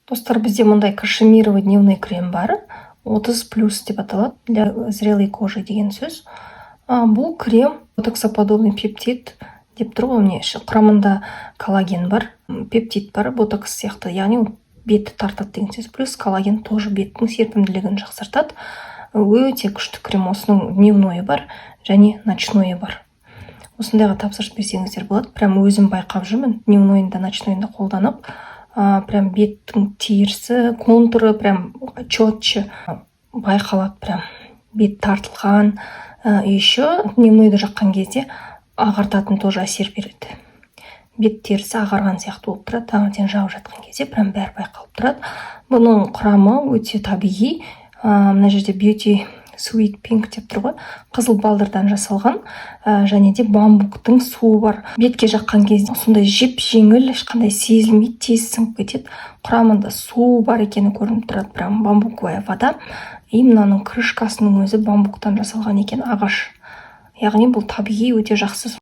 Достар, бізде мындай кашемировый дневной крем бар. 30+ деп аталады, для зрелой кожи деген сөз. Бұл крем ботоксоподобный пептид деп тұр ғой, міне құрамында коллаген бар, пептид бар, ботокс сияқты, яғни ол бетті тартады деген сөз. Плюс коллаген тоже беттің серпімділігін жақсартады. Өте күшті крем. Осының дневной бар және ночной бар. Осындайға тапсырыс берсеңіздер болады. Прям өзім байқап жүрмін, дневнойында, ночнойында қолданып, прям беттің терісі, контуры прям четче байқалады, прям бет тартылған. Еще дневнойды жаққан кезде ағартатын тоже әсер береді. Бет терісі ағарған сияқты болып тұрады, таңертең жағып жатқан кезде прям бәрі байқалып тұрады. Бұның құрамы өте табиғи. Мына жерде beauty sweet pink деп тұр ғой, қызыл балдырдан жасалған, және де бамбуктың суы бар. Бетке жаққан кезде сондай жеп жеңіл, ешқандай сезілмейді, тез сіңіп кетеді. Құрамында су бар екені көрініп тұрады, прям бамбуковая вода. И мынаның крышкасының өзі бамбуктан жасалған екен, ағаш. Яғни бұл табиғи, өте жақсы.